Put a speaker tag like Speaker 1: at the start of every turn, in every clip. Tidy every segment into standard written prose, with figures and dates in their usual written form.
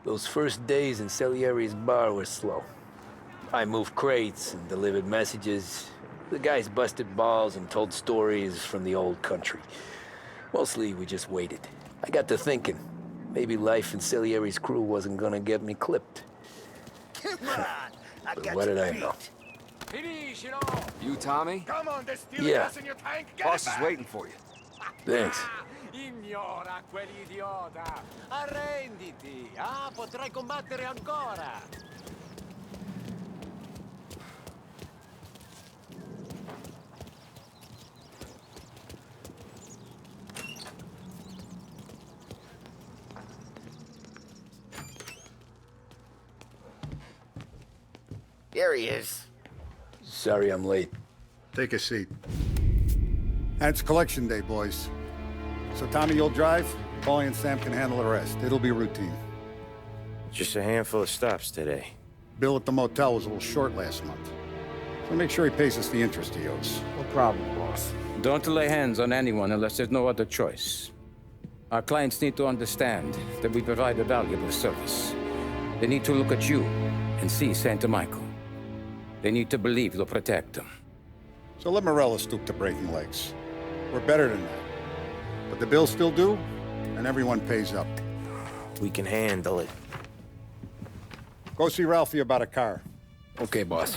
Speaker 1: Those first days in Salieri's bar were slow. I moved crates and delivered messages. The guys busted balls and told stories from the old country. Mostly, we just waited. I got to thinking, maybe life in Salieri's crew wasn't gonna get me clipped.
Speaker 2: Come on! I
Speaker 1: But
Speaker 2: got
Speaker 1: what did I
Speaker 2: beat.
Speaker 1: know?
Speaker 3: You, Tommy?
Speaker 2: Come on, there's still
Speaker 1: Yeah.
Speaker 2: gas in your tank. Get
Speaker 3: Boss
Speaker 2: it
Speaker 3: is
Speaker 2: back.
Speaker 3: waiting for you.
Speaker 1: Thanks.
Speaker 4: Ignora quell'idiota! Arrenditi! Ah, potrai combattere ancora!
Speaker 2: There he is.
Speaker 1: Sorry I'm late.
Speaker 5: Take a seat. And it's collection day, boys. So Tommy, you'll drive. Paulie and Sam can handle the rest. It'll be routine.
Speaker 6: Just a handful of stops today.
Speaker 5: Bill at the motel was a little short last month. So make sure he pays us the interest he owes.
Speaker 6: No problem, boss. Don't lay hands on anyone unless there's no other choice. Our clients need to understand that we provide a valuable service. They need to look at you and see Santa Michael. They need to believe you'll protect them.
Speaker 5: So let Morella stoop to breaking legs. We're better than that. But the bills still due, and everyone pays up.
Speaker 6: We can handle it.
Speaker 5: Go see Ralphie about a car.
Speaker 1: Okay, boss.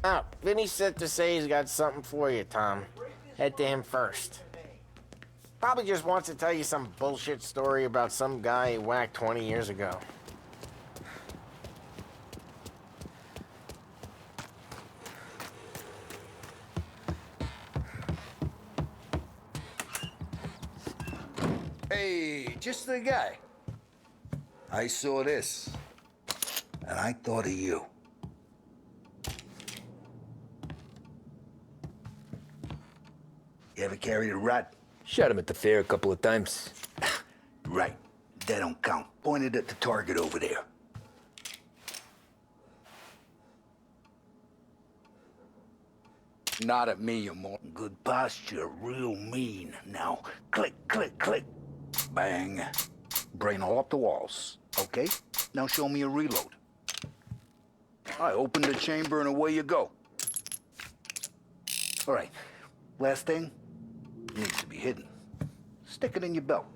Speaker 7: Oh, Vinny said to say he's got something for you, Tom. Head to him first. Probably just wants to tell you some bullshit story about some guy he whacked 20 years ago.
Speaker 8: Hey, just the guy. I saw this, and I thought of you. You ever carried a rat?
Speaker 1: Shot him at the fair a couple of times.
Speaker 8: Right. That don't count. Pointed at the target over there.
Speaker 3: Not at me, you more.
Speaker 8: Good posture, real mean. Now, click, click, click. Bang. Brain all up the walls. Okay? Now show me a reload. I open the chamber and away you go. All right. Last thing. Needs to be hidden. Stick it in your belt.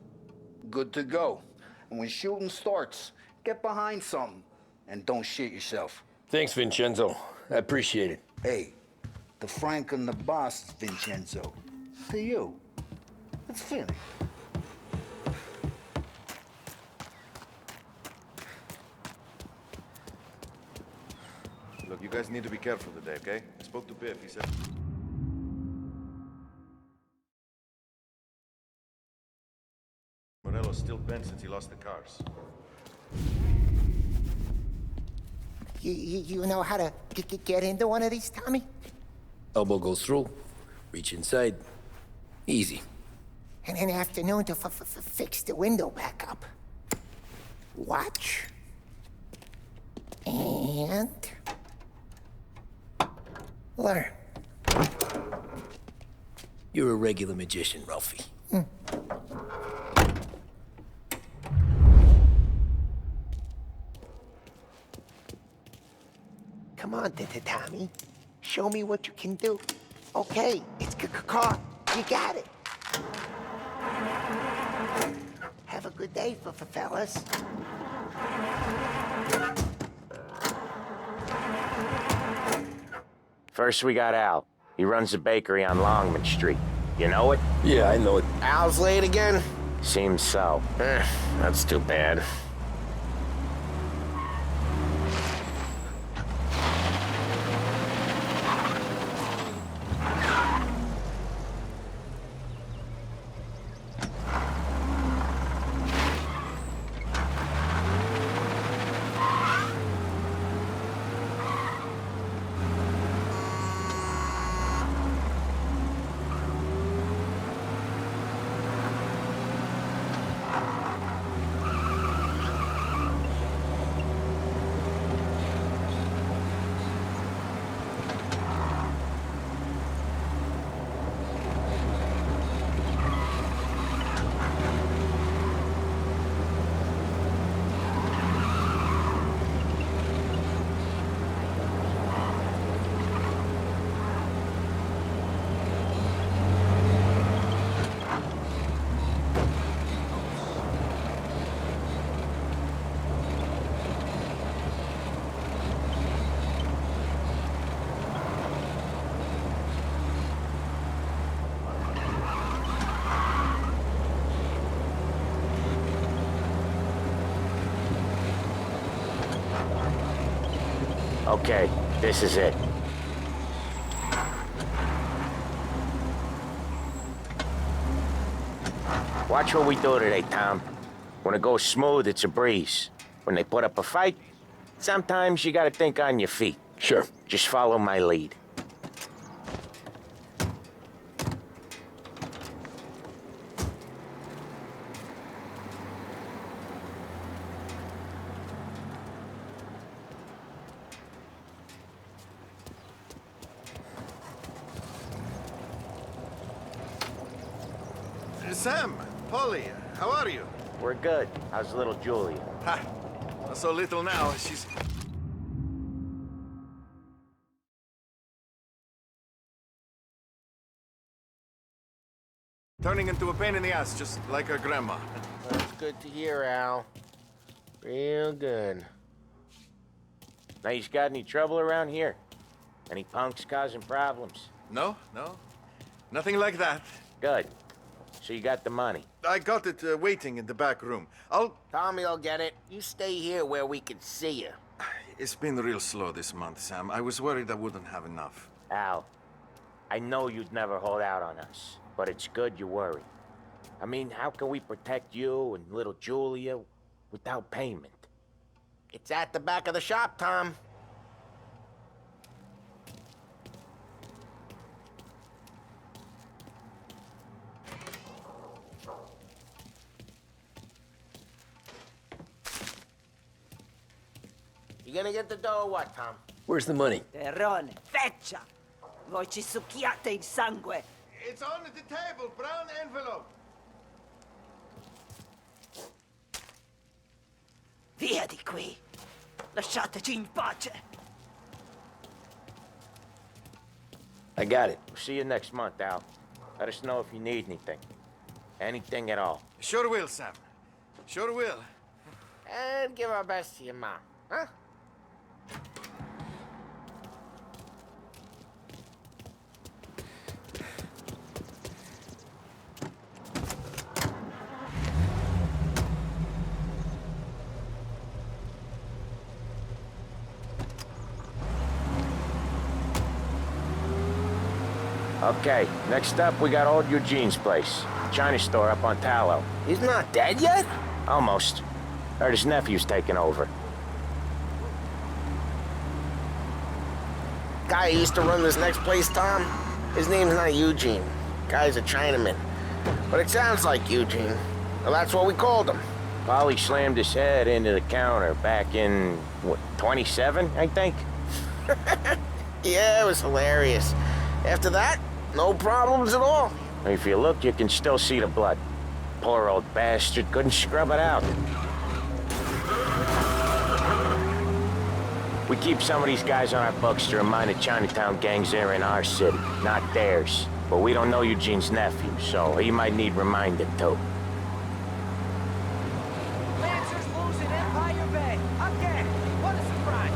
Speaker 8: Good to go. And when shooting starts, get behind something. And don't shit yourself.
Speaker 1: Thanks, Vincenzo. I appreciate it.
Speaker 8: Hey, the Frank and the boss, Vincenzo. To you. It's finished.
Speaker 9: Look, you guys need to be careful today, okay? I spoke to Biff, he said... Morello's still bent since he lost the cars.
Speaker 2: You know how to get into one of these, Tommy?
Speaker 1: Elbow goes through, reach inside. Easy.
Speaker 2: And in the afternoon to fix the window back up. Watch. And... learn.
Speaker 1: You're a regular magician, Ralphie.
Speaker 2: Come on, Tommy. Show me what you can do. Okay, it's car. You got it. Have a good day, fellas.
Speaker 7: First, we got Al. He runs a bakery on Longman Street. You know it?
Speaker 1: Yeah, I know it.
Speaker 7: Al's late again? Seems so. That's too bad. Okay, this is it. Watch what we do today, Tom. When it goes smooth, it's a breeze. When they put up a fight, sometimes you gotta think on your feet.
Speaker 1: Sure.
Speaker 7: Just follow my lead.
Speaker 9: Sam, Polly, how are you?
Speaker 7: We're good. How's little Julia?
Speaker 9: Ha! Not so little now. She's... turning into a pain in the ass, just like her grandma.
Speaker 7: That's good to hear, Al. Real good. Now, you got any trouble around here? Any punks causing problems?
Speaker 9: No, no. Nothing like that.
Speaker 7: Good. So you got the money?
Speaker 9: I got it waiting in the back room.
Speaker 7: Tommy will get it. You stay here where we can see you.
Speaker 9: It's been real slow this month, Sam. I was worried I wouldn't have enough.
Speaker 7: Al, I know you'd never hold out on us, but it's good you worry. I mean, how can we protect you and little Julia without payment? It's at the back of the shop, Tom. You gonna get the dough or what, Tom?
Speaker 1: Where's the money?
Speaker 10: Terrone, feccia! Voi ci succhiate il sangue!
Speaker 9: It's on the table, brown envelope.
Speaker 10: Via di qui! Lasciateci in pace!
Speaker 1: I got it.
Speaker 7: See you next month, Al. Let us know if you need anything. Anything at all.
Speaker 9: Sure will, Sam. Sure will.
Speaker 7: And give our best to your mom, huh? Okay, next up we got old Eugene's place. China store up on Tallow.
Speaker 2: He's not dead yet?
Speaker 7: Almost. Heard his nephew's taking over.
Speaker 2: Guy who used to run this next place, Tom? His name's not Eugene. Guy's a Chinaman. But it sounds like Eugene. Well, that's what we called him.
Speaker 7: Polly slammed his head into the counter back in, what, 27, I think?
Speaker 2: Yeah, it was hilarious. After that, no problems at all.
Speaker 7: If you look, you can still see the blood. Poor old bastard couldn't scrub it out. We keep some of these guys on our books to remind the Chinatown gangs they're in our city, not theirs. But we don't know Eugene's nephew, so he might need reminding too.
Speaker 10: Lancers losing Empire Bay! Again! What a surprise!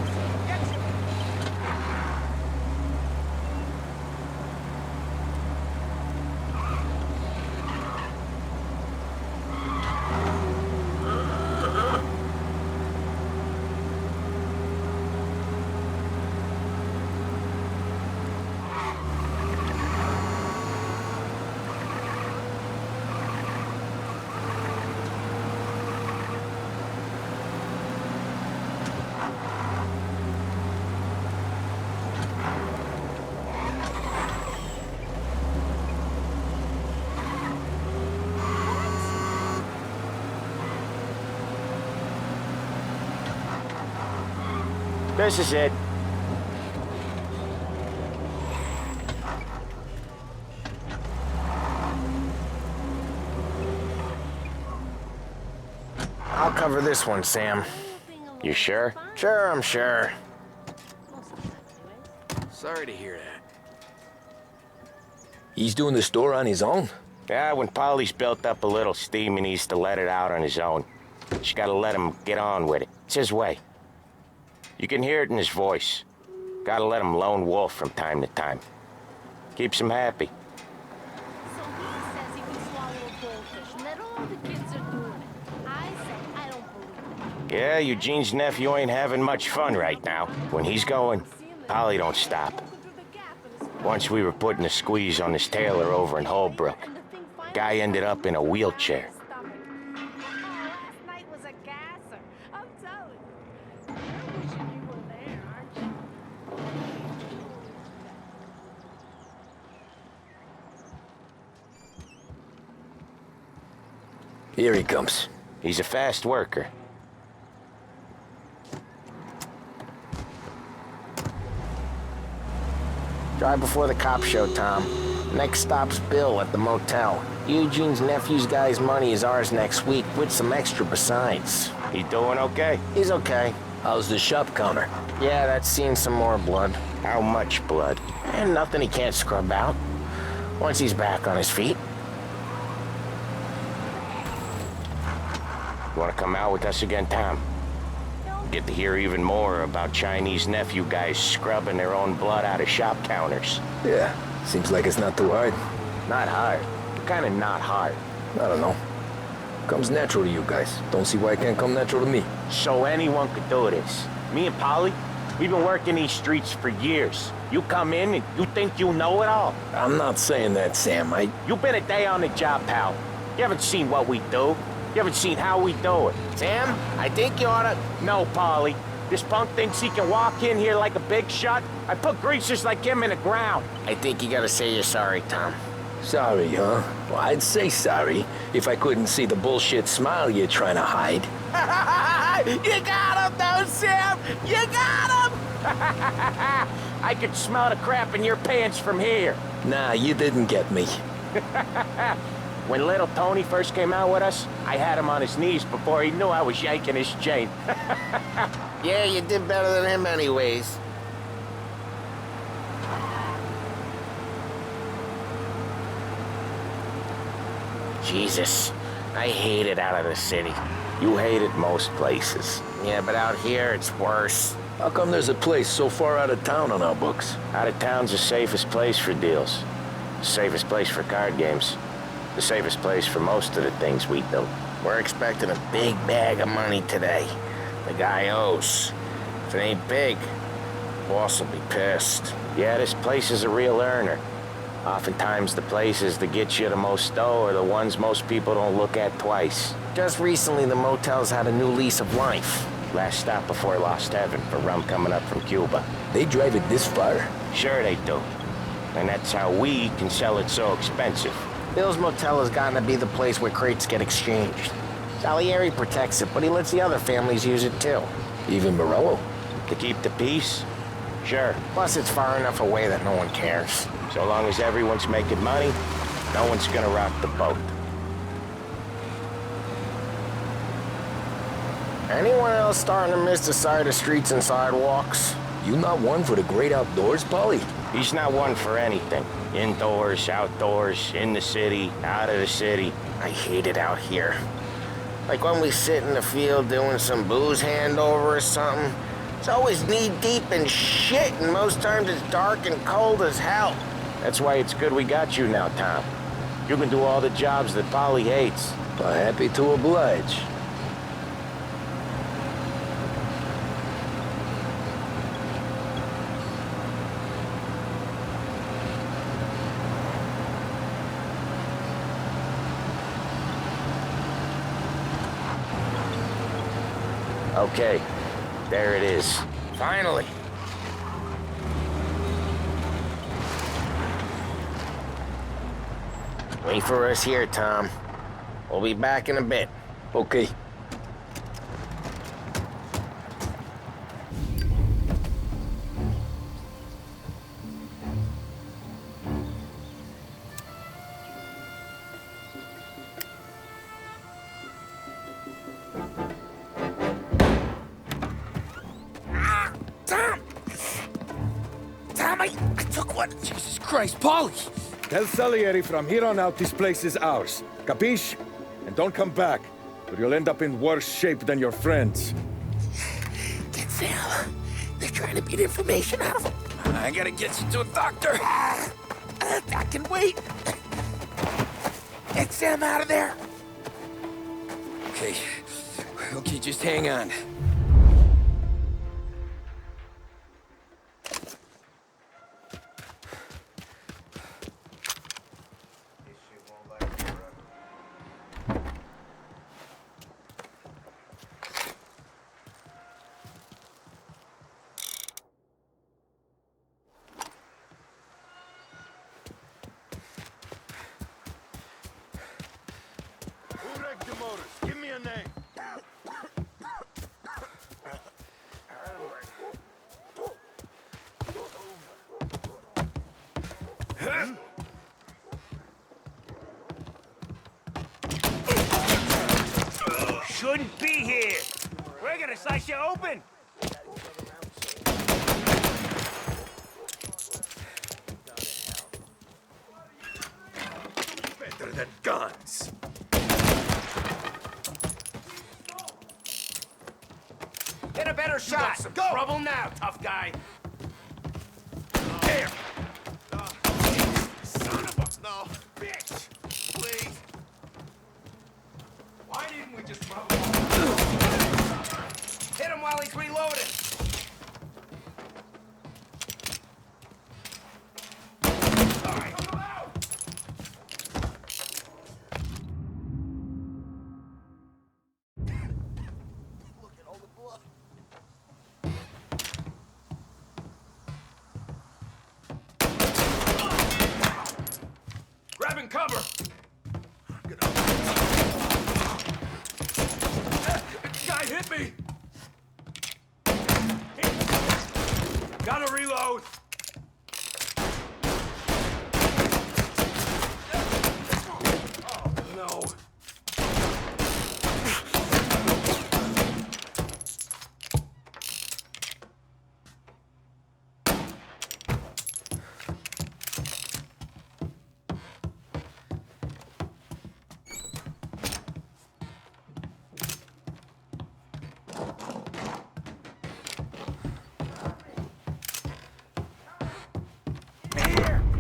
Speaker 7: This is it.
Speaker 2: I'll cover this one, Sam.
Speaker 7: You sure?
Speaker 2: Sure, I'm sure.
Speaker 1: Sorry to hear that. He's doing the store on his own?
Speaker 7: Yeah, when Polly's built up a little steam, he needs to let it out on his own. You gotta let him get on with it. It's his way. You can hear it in his voice. Gotta let him lone wolf from time to time. Keeps him happy.
Speaker 11: So he says he can swallow a goldfish, and that all the kids are doing it. I say I don't believe it.
Speaker 7: Yeah, Eugene's nephew ain't having much fun right now. When he's going, Polly don't stop. Once we were putting a squeeze on this tailor over in Holbrook. Guy ended up in a wheelchair.
Speaker 11: Last night was a gasser. I'm telling you. You're wishing you were there, aren't you?
Speaker 1: Here he comes.
Speaker 7: He's a fast worker.
Speaker 2: Drive before the cops show, Tom. Next stop's Bill at the motel. Eugene's nephew's guy's money is ours next week, with some extra besides.
Speaker 7: He doing okay?
Speaker 2: He's okay.
Speaker 1: How's the shop counter?
Speaker 2: Yeah, that's seen some more blood.
Speaker 7: How much blood?
Speaker 2: And nothing he can't scrub out. Once he's back on his feet.
Speaker 7: You wanna come out with us again, Tom? Get to hear even more about Chinese nephew guys scrubbing their own blood out of shop counters.
Speaker 1: Yeah, seems like it's not too hard.
Speaker 2: Not hard. Kinda not hard.
Speaker 1: I don't know. Comes natural to you guys. Don't see why it can't come natural to me.
Speaker 7: So anyone could do this. Me and Polly, we've been working these streets for years. You come in and you think you know it all.
Speaker 1: I'm not saying that, Sam.
Speaker 7: You've been a day on the job, pal. You haven't seen what we do. You haven't seen how we do it.
Speaker 2: Sam, I think you oughta...
Speaker 7: No, Polly. This punk thinks he can walk in here like a big shot. I put greasers like him in the ground.
Speaker 2: I think you gotta say you're sorry, Tom.
Speaker 1: Sorry, huh? Well, I'd say sorry if I couldn't see the bullshit smile you're trying to hide.
Speaker 7: You got him, though, Sam! You got him! I could smell the crap in your pants from here.
Speaker 1: Nah, you didn't get me.
Speaker 7: When little Tony first came out with us, I had him on his knees before he knew I was yanking his chain.
Speaker 2: Yeah, you did better than him anyways. Jesus, I hate it out of the city.
Speaker 7: You hate it most places.
Speaker 2: Yeah, but out here, it's worse.
Speaker 1: How come there's a place so far out of town on our books?
Speaker 7: Out of town's the safest place for deals. The safest place for card games. The safest place for most of the things we do.
Speaker 2: We're expecting a big bag of money today. The guy owes. If it ain't big, boss will be pissed.
Speaker 7: Yeah, this place is a real earner. Oftentimes the places that get you the most dough are the ones most people don't look at twice.
Speaker 2: Just recently, the motel's had a new lease of life.
Speaker 7: Last stop before Lost Heaven for rum coming up from Cuba.
Speaker 1: They drive it this far?
Speaker 7: Sure they do. And that's how we can sell it so expensive.
Speaker 2: Bill's motel has gotten to be the place where crates get exchanged. Salieri protects it, but he lets the other families use it too.
Speaker 1: Even Morello?
Speaker 7: To keep the peace? Sure.
Speaker 2: Plus, it's far enough away that no one cares.
Speaker 7: So long as everyone's making money, no one's gonna rock the boat.
Speaker 2: Anyone else starting to miss the side of streets and sidewalks?
Speaker 1: You not one for the great outdoors, Polly?
Speaker 7: He's not one for anything. Indoors, outdoors, in the city, out of the city.
Speaker 2: I hate it out here. Like when we sit in the field doing some booze handover or something. It's always knee-deep in shit, and most times it's dark and cold as hell.
Speaker 7: That's why it's good we got you now, Tom. You can do all the jobs that Polly hates.
Speaker 1: Well, happy to oblige.
Speaker 7: Okay, there it is.
Speaker 2: Finally. Wait for us here, Tom. We'll be back in a bit.
Speaker 1: Okay.
Speaker 3: Jesus Christ, Polly!
Speaker 12: Tell Salieri from here on out this place is ours. Capiche? And don't come back, or you'll end up in worse shape than your friends.
Speaker 2: Get Sam. They're trying to beat information out of him.
Speaker 3: I gotta get you to a doctor.
Speaker 2: I can wait. Get Sam out of there.
Speaker 3: Okay, Okay, just hang on.
Speaker 12: Who wrecked the motors? Give me a name.
Speaker 10: Shouldn't be here. We're gonna slice you open.
Speaker 12: Better than guns.
Speaker 10: Get a better shot.
Speaker 12: some
Speaker 10: Go. Trouble now, tough guy.
Speaker 12: There! Son of a... No, bitch! Please!
Speaker 10: Why didn't we just hit him while he's reloading? All right, come out!
Speaker 12: Look at all the blood.
Speaker 10: Grabbing cover. Guy hit me. Gotta reload. Oh no.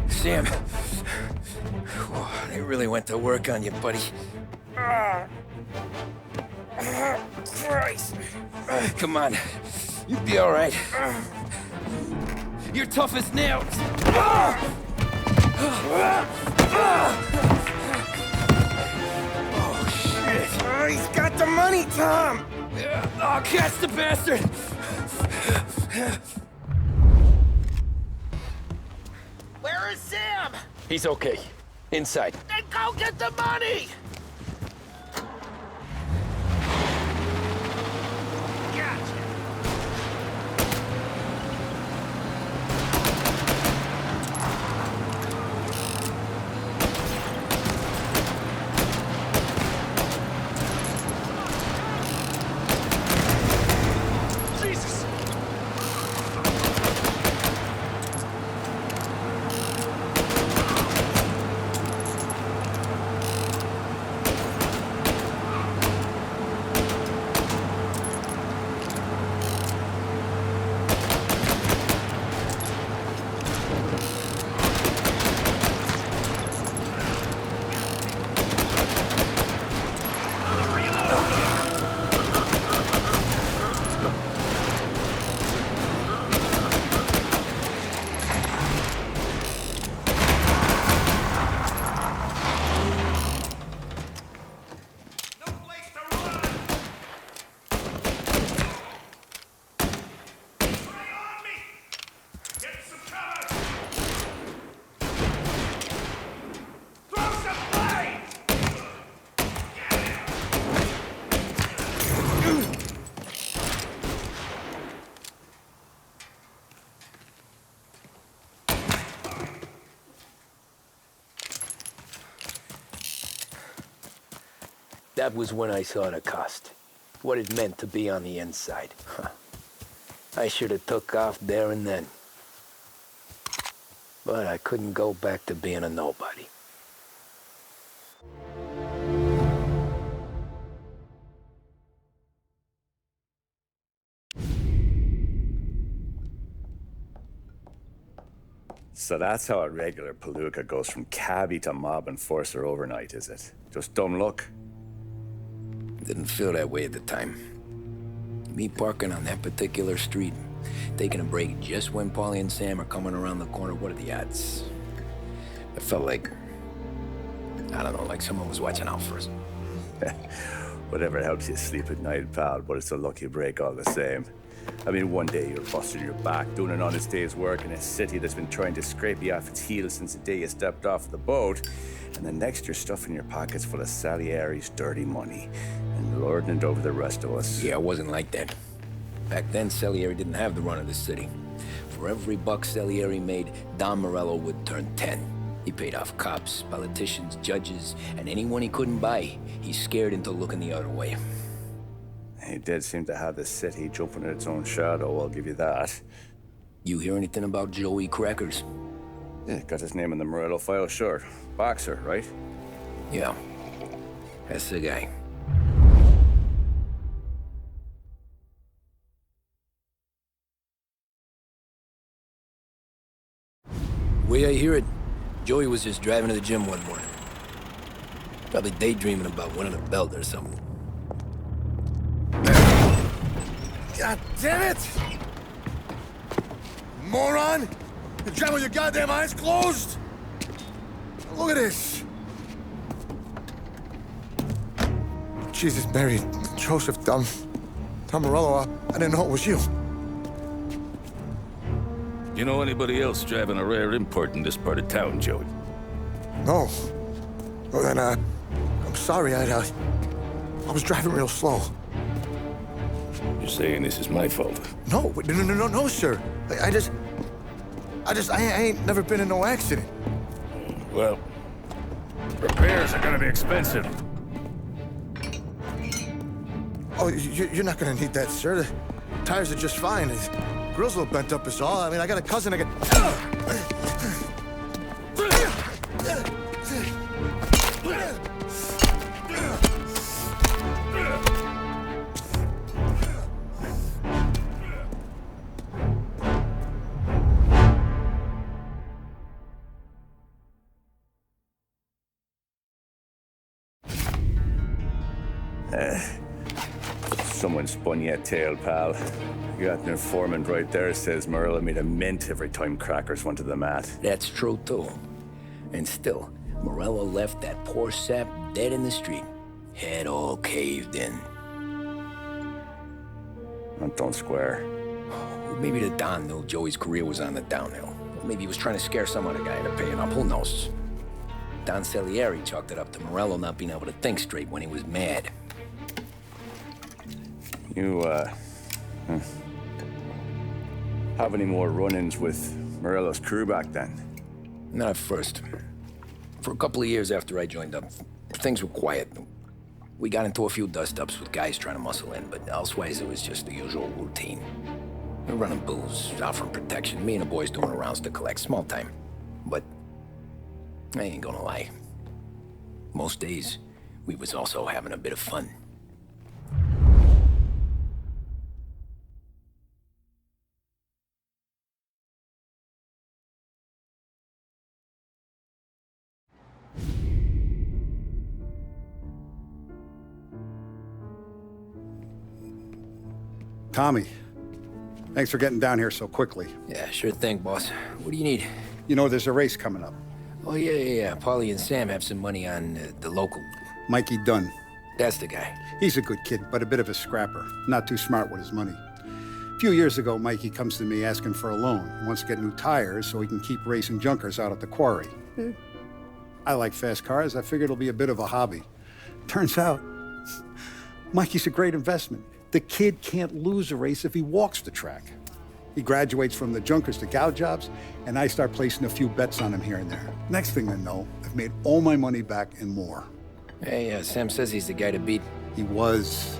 Speaker 1: Sam. Whoa, they really went to work on you, buddy. Christ. Come on. You'll be all right. You're tough as nails. Oh, shit.
Speaker 10: Oh, he's got the money, Tom.
Speaker 1: Oh, catch the bastard.
Speaker 2: Where is Sam?
Speaker 1: He's okay. Inside.
Speaker 2: Then go get the money!
Speaker 10: Gotcha. Jesus!
Speaker 1: That was when I saw the cost. What it meant to be on the inside. Huh. I should have took off there and then. But I couldn't go back to being a nobody.
Speaker 13: So that's how a regular palooka goes from cabbie to mob enforcer overnight, is it? Just dumb luck?
Speaker 1: Didn't feel that way at the time. Me parking on that particular street, taking a break just when Paulie and Sam are coming around the corner, what are the odds? It felt like, I don't know, like someone was watching out for us.
Speaker 13: Whatever helps you sleep at night, pal, but it's a lucky break all the same. I mean, one day you're busting your back, doing an honest day's work in a city that's been trying to scrape you off its heels since the day you stepped off the boat, and the next you're stuffing your pockets full of Salieri's dirty money and lording it over the rest of us.
Speaker 1: Yeah, it wasn't like that. Back then, Salieri didn't have the run of the city. For every buck Salieri made, Don Morello would turn 10. He paid off cops, politicians, judges, and anyone he couldn't buy, he scared into looking the other way.
Speaker 13: He did seem to have the city jumping at its own shadow, I'll give you that.
Speaker 1: You hear anything about Joey Crackers?
Speaker 13: Yeah, got his name in the Morello file, sure. Boxer, right?
Speaker 1: Yeah, that's the guy. The way I hear it, Joey was just driving to the gym one morning. Probably daydreaming about winning a belt or something.
Speaker 12: God damn it! Moron! You're driving with your goddamn eyes closed? Look at this! Jesus, Mary, Joseph, Tom Morello, I didn't know it was you.
Speaker 14: You know anybody else driving a rare import in this part of town, Joey?
Speaker 12: No. Well, then, I'm sorry, I was driving real slow.
Speaker 14: You're saying this is my fault?
Speaker 12: No, sir. I ain't never been in no accident.
Speaker 14: Well, repairs are gonna be expensive.
Speaker 12: Oh, you're not gonna need that, sir. The tires are just fine. The grill's a little bent up is all. I mean, I got a cousin I can...
Speaker 13: Someone spun you a tale, pal. You got an informant right there says Morello made a mint every time Crackers went to the mat.
Speaker 1: That's true, too. And still, Morello left that poor sap dead in the street. Head all caved in.
Speaker 13: That don't square.
Speaker 1: Well, maybe the Don knew Joey's career was on the downhill. Maybe he was trying to scare some other guy into paying up. Who knows? Don Salieri chalked it up to Morello not being able to think straight when he was mad.
Speaker 13: You, have any more run-ins with Morello's crew back then?
Speaker 1: Not at first. For a couple of years after I joined up, things were quiet. We got into a few dust-ups with guys trying to muscle in, but elsewise it was just the usual routine. We were running booze, offering protection, me and the boys doing rounds to collect, small time. But I ain't gonna lie. Most days, we was also having a bit of fun.
Speaker 5: Tommy, thanks for getting down here so quickly.
Speaker 1: Yeah, sure thing, boss. What do you need?
Speaker 5: You know, there's a race coming up.
Speaker 1: Oh, yeah. Paulie and Sam have some money on the local.
Speaker 5: Mikey Dunn.
Speaker 1: That's the guy.
Speaker 5: He's a good kid, but a bit of a scrapper. Not too smart with his money. A few years ago, Mikey comes to me asking for a loan. He wants to get new tires so he can keep racing junkers out at the quarry. I like fast cars. I figured it'll be a bit of a hobby. Turns out, Mikey's a great investment. The kid can't lose a race if he walks the track. He graduates from the junkers to gal jobs, and I start placing a few bets on him here and there. Next thing I know, I've made all my money back and more.
Speaker 1: Hey, Sam says he's the guy to beat.
Speaker 5: He was.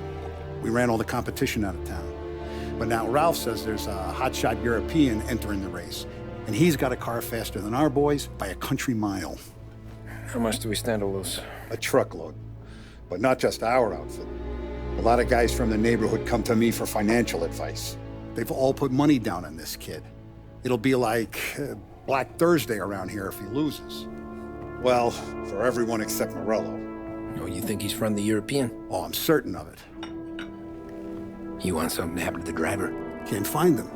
Speaker 5: We ran all the competition out of town. But now Ralph says there's a hotshot European entering the race, and he's got a car faster than our boys by a country mile.
Speaker 1: How much do we stand to lose?
Speaker 5: A truckload. But not just our outfit. A lot of guys from the neighborhood come to me for financial advice. They've all put money down on this kid. It'll be like Black Thursday around here if he loses. Well, for everyone except Morello.
Speaker 1: Oh, you think he's from the European?
Speaker 5: Oh, I'm certain of it.
Speaker 1: You want something to happen to the driver?
Speaker 5: Can't find them.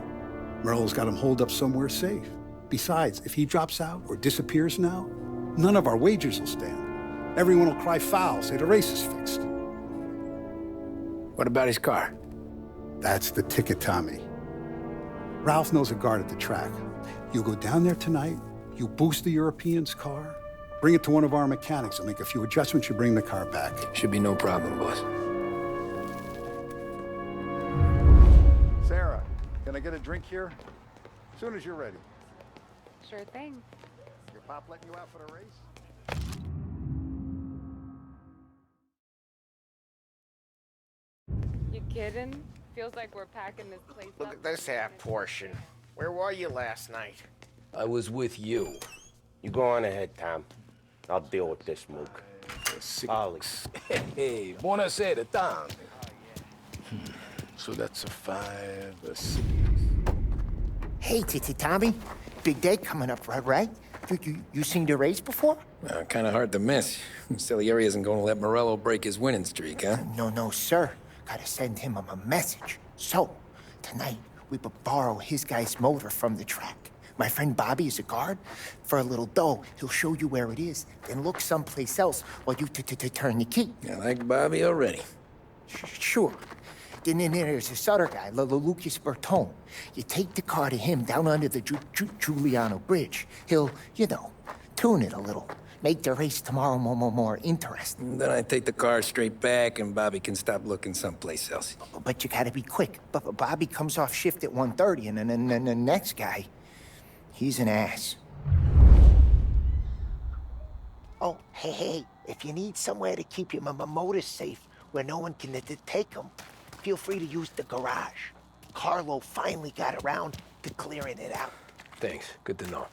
Speaker 5: Merle's got him holed up somewhere safe. Besides, if he drops out or disappears now, none of our wagers will stand. Everyone will cry foul, say the race is fixed.
Speaker 1: What about his car?
Speaker 5: That's the ticket, Tommy. Ralph knows a guard at the track. You go down there tonight, you boost the European's car, bring it to one of our mechanics, and make a few adjustments, you bring the car back.
Speaker 1: Should be no problem, boss.
Speaker 5: Sarah, can I get a drink here? As soon as you're ready.
Speaker 15: Sure thing.
Speaker 5: Your pop letting you out for the race?
Speaker 15: You kidding? Feels like we're packing this place
Speaker 2: Look
Speaker 15: up.
Speaker 2: at this half portion. Where were you last night?
Speaker 1: I was with you.
Speaker 7: You go on ahead, Tom. I'll deal with this mook. Ollie.
Speaker 8: Hey, buonasera, Tom. So that's a 5, a 6.
Speaker 16: Hey, Tommy. Big day coming up, right? You seen the race before?
Speaker 1: Kind of hard to miss. Salieri isn't going to let Morello break his winning streak, huh?
Speaker 16: No, sir. Gotta send him a message. So, tonight, we borrow his guy's motor from the track. My friend Bobby is a guard. For a little dough, he'll show you where it is, then look someplace else while you turn the key.
Speaker 1: I like Bobby already.
Speaker 16: Sure. Then there's this other guy, Lucas Bertone. You take the car to him down under the Giuliano Bridge. He'll, tune it a little. Make the race tomorrow more interesting.
Speaker 1: Then I take the car straight back, and Bobby can stop looking someplace else.
Speaker 16: But you gotta be quick. But Bobby comes off shift at 1:30, and then the next guy, he's an ass. Oh, hey, if you need somewhere to keep your motor safe where no one can take them, feel free to use the garage. Carlo finally got around to clearing it out.
Speaker 1: Thanks. Good to know.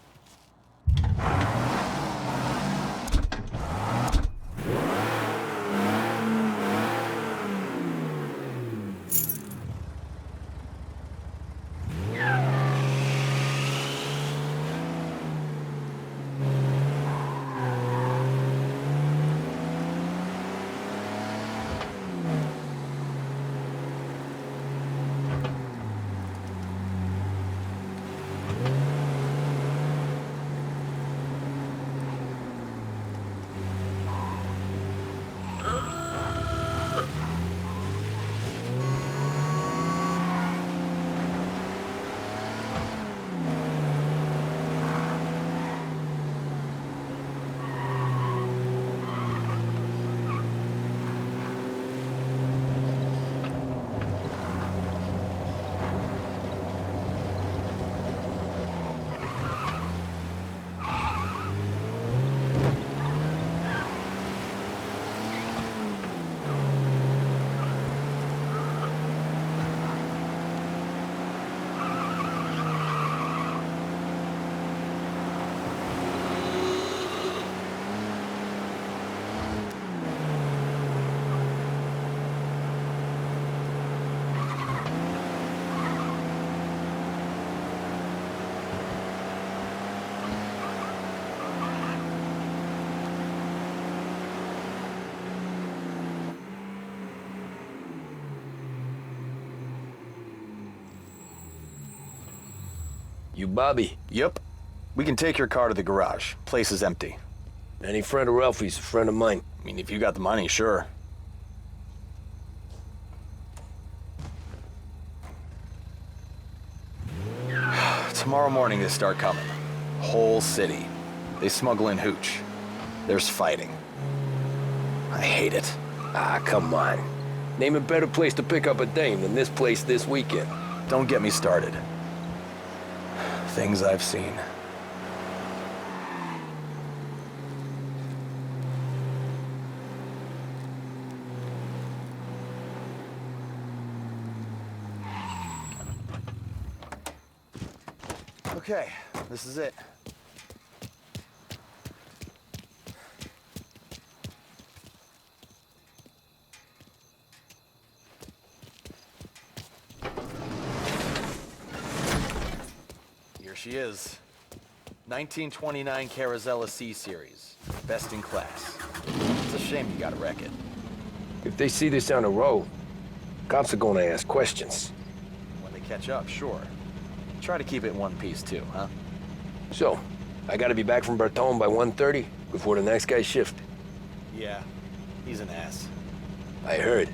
Speaker 1: You Bobby?
Speaker 17: Yep. We can take your car to the garage. Place is empty.
Speaker 1: Any friend of Ralphie's a friend of mine.
Speaker 17: I mean, if you got the money, sure. Tomorrow morning they start coming. Whole city. They smuggle in hooch. There's fighting. I hate it.
Speaker 1: Ah, come on. Name a better place to pick up a dame than this place this weekend.
Speaker 17: Don't get me started. Things I've seen. Okay, this is it. Here she is. 1929 Carazella C Series. Best in class. It's a shame you gotta wreck it.
Speaker 1: If they see this on the road, cops are gonna ask questions.
Speaker 17: When they catch up, sure. Try to keep it in one piece too, huh?
Speaker 1: So, I gotta be back from Bertone by 1:30 before the next guy's shift.
Speaker 17: Yeah, he's an ass.
Speaker 1: I heard.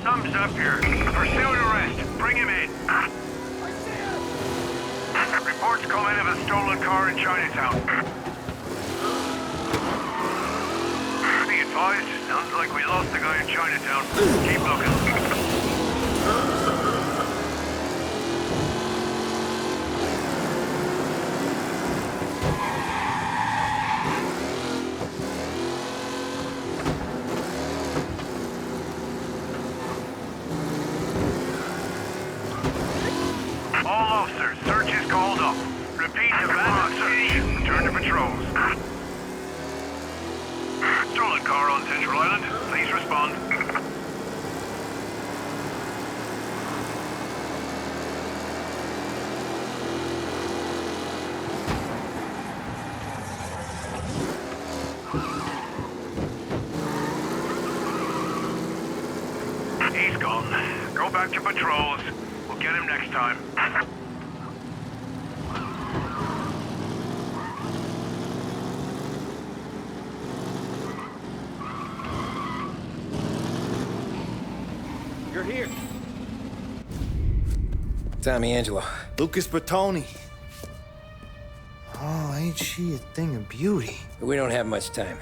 Speaker 18: Thumbs up here. Pursuit arrest. Bring him in. Reports come in of a stolen car in Chinatown. Be advised, sounds like we lost the guy in Chinatown. Keep looking. All officers, search is called up. Repeat, abandoned search. Turn to patrols. Stolen car on Central Island. Please respond. He's gone. Go back to patrols. We'll get him next time.
Speaker 19: You're here.
Speaker 1: Tommy Angelo.
Speaker 19: Lucas Bertoni. Oh, ain't she a thing of beauty?
Speaker 1: We don't have much time.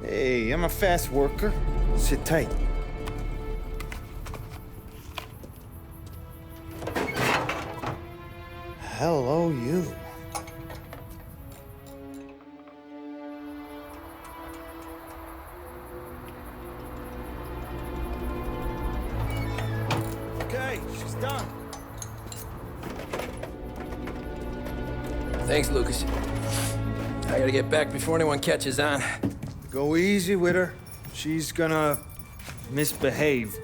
Speaker 19: Hey, I'm a fast worker. Sit tight. Hello, you. Okay, she's done.
Speaker 1: Thanks, Lucas. I gotta get back before anyone catches on.
Speaker 19: Go easy with her. She's gonna misbehave.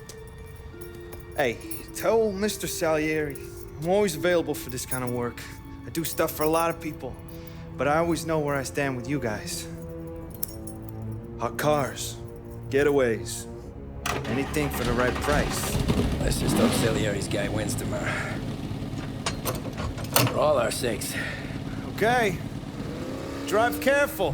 Speaker 19: Hey, tell Mr. Salieri I'm always available for this kind of work. I do stuff for a lot of people, but I always know where I stand with you guys. Hot cars, getaways, anything for the right price.
Speaker 1: Let's just hope Salieri's guy wins tomorrow. For all our sakes.
Speaker 19: Okay. Drive careful.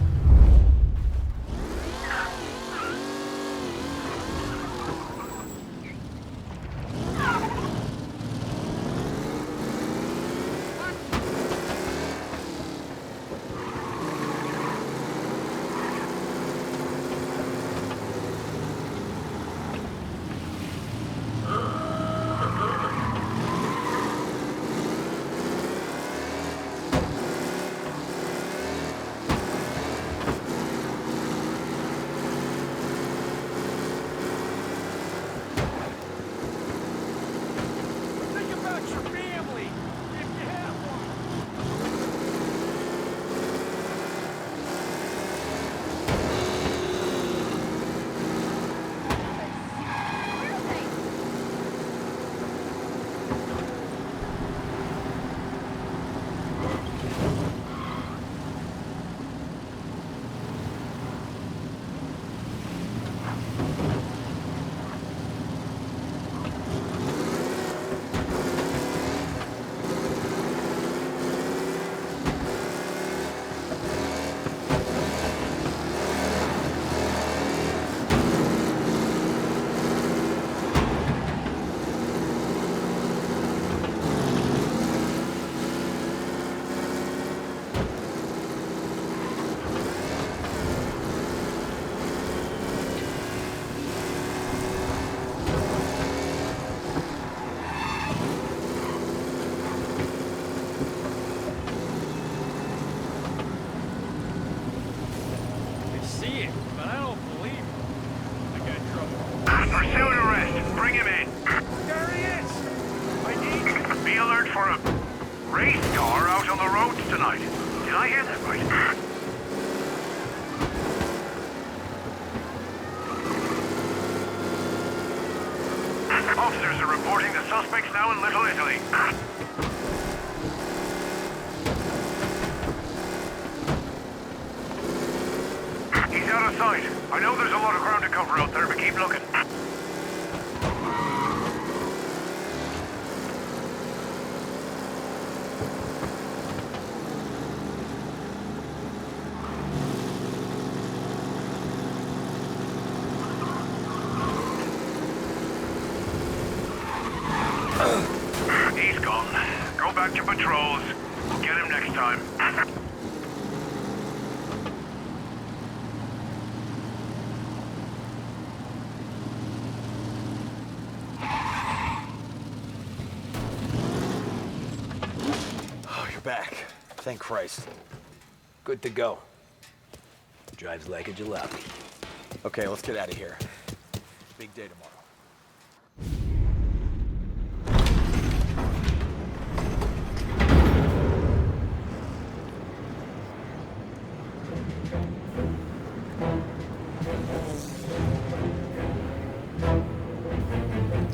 Speaker 18: police car out on the roads tonight. Did I hear that right? Officers are reporting the suspects now in Little Italy. He's out of sight. I know there's a lot of ground to cover out there, but keep looking. He's gone. Go back to patrols. Get him next time.
Speaker 17: Oh, you're back. Thank Christ.
Speaker 1: Good to go. Drives like a jalopy.
Speaker 17: Okay, let's get out of here. Big day tomorrow.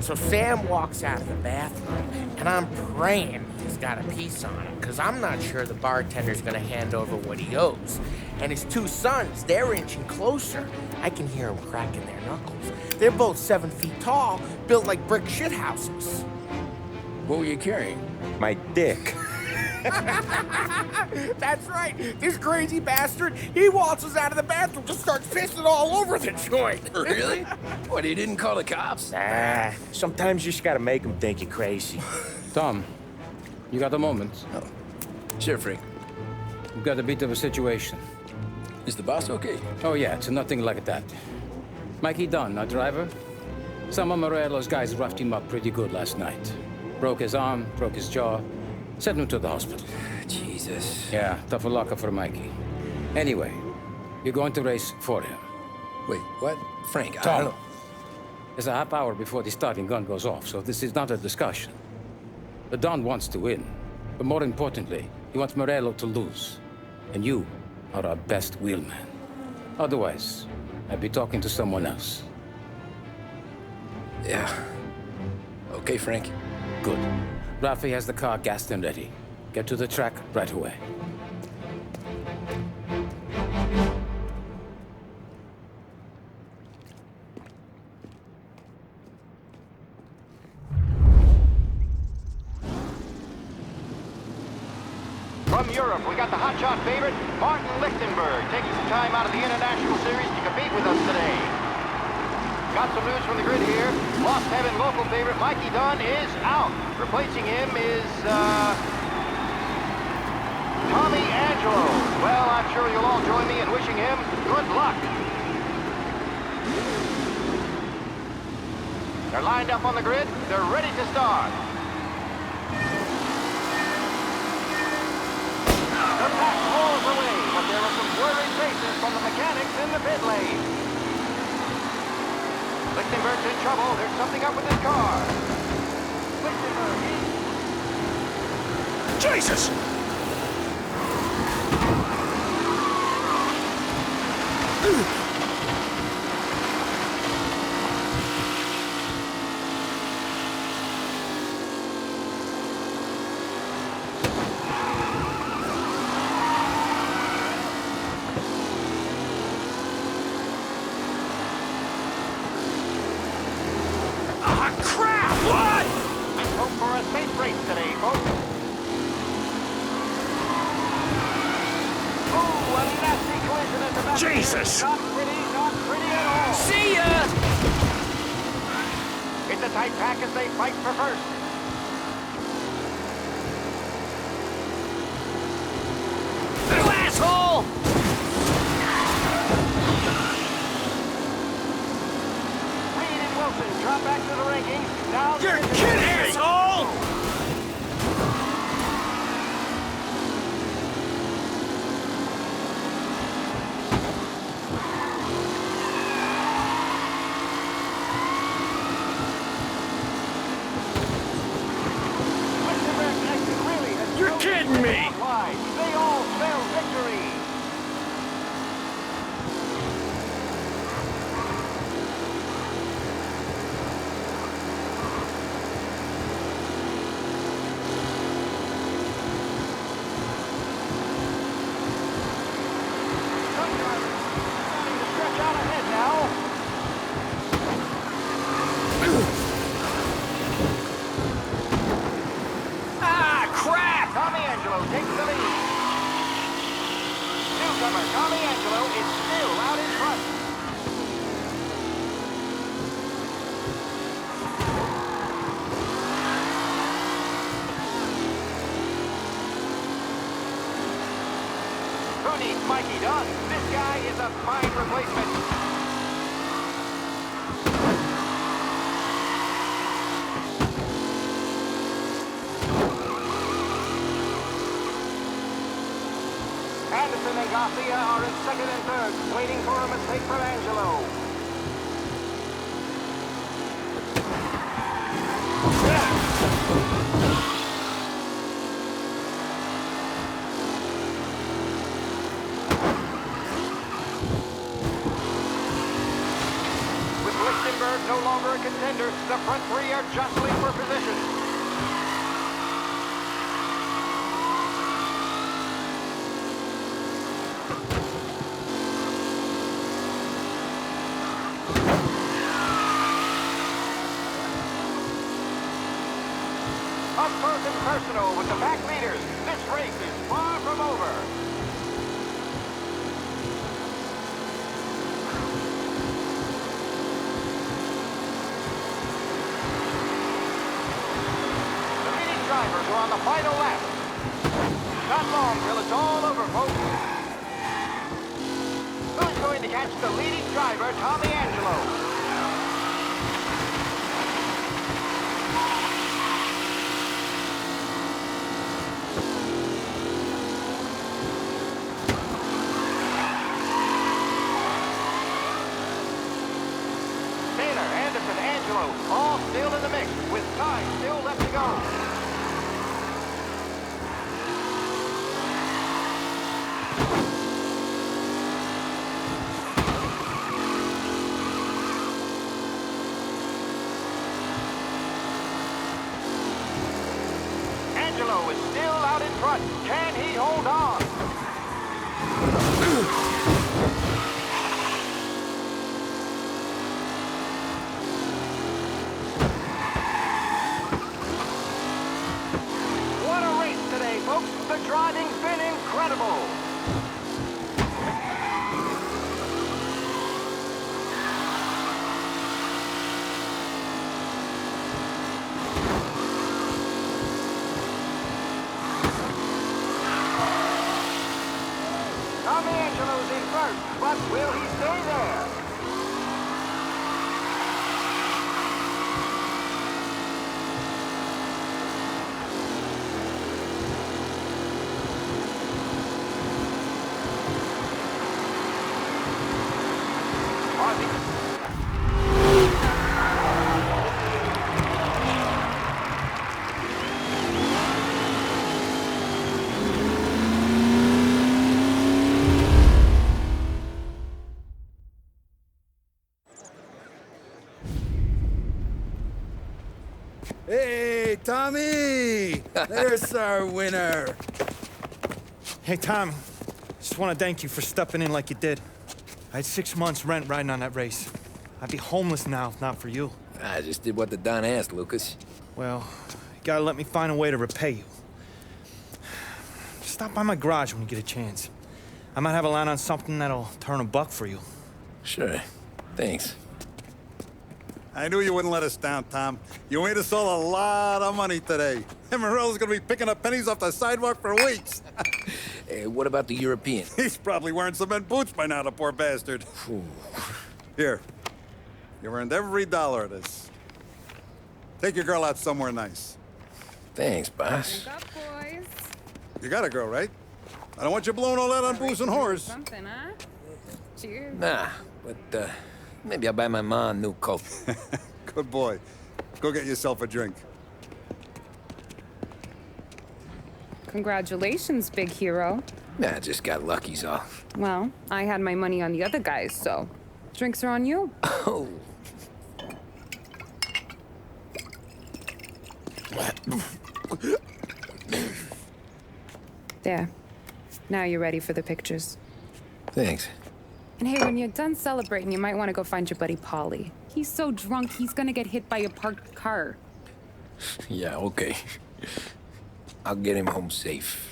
Speaker 2: So Sam walks out of the bathroom, and I'm praying he's got a piece on him, because I'm not sure the bartender's gonna hand over what he owes. And his two sons, they're inching closer. I can hear them cracking their knuckles. They're both 7 feet tall, built like brick shithouses.
Speaker 1: What were you carrying?
Speaker 2: My dick. That's right. This crazy bastard, he waltzes out of the bathroom, just starts pissing all over the joint.
Speaker 1: Really? What, he didn't call the cops?
Speaker 2: Nah, sometimes you just gotta make them think you're crazy.
Speaker 6: Tom, you got a moment?
Speaker 1: Oh. Sure, Frank.
Speaker 6: We've got a bit of a situation.
Speaker 1: Is the boss okay?
Speaker 6: Oh, yeah, it's nothing like that. Mikey Dunn, our driver. Some of Morello's guys roughed him up pretty good last night. Broke his arm, broke his jaw. Sent him to the hospital.
Speaker 1: Jesus.
Speaker 6: Yeah, tough luck for Mikey. Anyway, you're going to race for him.
Speaker 1: Wait, what? Frank, I
Speaker 6: Tom,
Speaker 1: don't know.
Speaker 6: there's a half hour before the starting gun goes off, so this is not a discussion. The Don wants to win, but more importantly, he wants Morello to lose. And you are our best wheelman. Otherwise, I'd be talking to someone else.
Speaker 1: Yeah. Okay, Frank.
Speaker 6: Good. Rafi has the car gassed and ready. Get to the track right away.
Speaker 20: From Europe, we got the hotshot favorite, Martin Lichtenberg, taking some time out of the International Series to compete with us today. Got some news from the grid here. Lost Heaven local favorite Mikey Dunn is out. Replacing him is, Tommy Angelo. Well, I'm sure you'll all join me in wishing him good luck. They're lined up on the grid. They're ready to start. The pack rolls away, but there are some worried faces from the mechanics in the pit lane. Lichtenberg's in trouble. There's something up with his car. Lichtenberg,
Speaker 14: Jesus! Jesus!
Speaker 20: Not pretty at all.
Speaker 10: See ya!
Speaker 20: It's a tight pack as they fight for first.
Speaker 10: You asshole!
Speaker 20: Reed and Wilson drop back to the rankings. Now
Speaker 10: You're kidding, asshole!
Speaker 18: me! They all spell victory! Stretch out ahead now. Crap! Tommy Angelo takes the lead. Newcomer Tommy Angelo is still out in front. Who needs Mikey done? This guy is a fine replacement. Anderson and Garcia are in second and third, waiting for a mistake from Angelo. With Lichtenberg no longer a contender, the front three are jostling for position. Up close and personal with the pack leaders. This race is far from over. The leading drivers are on the final lap. Not long till it's all over, folks. Who's going to catch the leading driver, Tommy Angelo? All still in the mix, with time still left to go. Angelo is still out in front. Can he hold on? The driving's been incredible. Tommy Angelo's in first, but will he stay there?
Speaker 5: Hey, Tommy! There's our winner.
Speaker 19: Hey, Tom. Just want to thank you for stepping in like you did. I had 6 months rent riding on that race. I'd be homeless now if not for you.
Speaker 1: I just did what the Don asked, Lucas.
Speaker 19: Well, you gotta let me find a way to repay you. Stop by my garage when you get a chance. I might have a line on something that'll turn $1 for you.
Speaker 1: Sure. Thanks.
Speaker 5: I knew you wouldn't let us down, Tom. You made us all a lot of money today. Emerald's gonna be picking up pennies off the sidewalk for weeks.
Speaker 1: Hey, what about the European?
Speaker 5: He's probably wearing cement boots by now, the poor bastard. Here. You earned every dollar of this. Take your girl out somewhere nice.
Speaker 1: Thanks, boss.
Speaker 15: Drink up, boys.
Speaker 5: You got a girl, right? I don't want you blowing all that on booze and whores.
Speaker 15: Something, huh? Cheers.
Speaker 1: Nah, but maybe I'll buy my mom a new coat.
Speaker 5: Good boy. Go get yourself a drink.
Speaker 15: Congratulations, big hero.
Speaker 1: Nah, I just got lucky's all.
Speaker 15: Well, I had my money on the other guys, so drinks are on you.
Speaker 1: Oh.
Speaker 15: There. Now you're ready for the pictures.
Speaker 1: Thanks.
Speaker 15: And hey, when you're done celebrating, you might want to go find your buddy Paulie. He's so drunk, he's gonna get hit by a parked car.
Speaker 1: Yeah, okay. I'll get him home safe.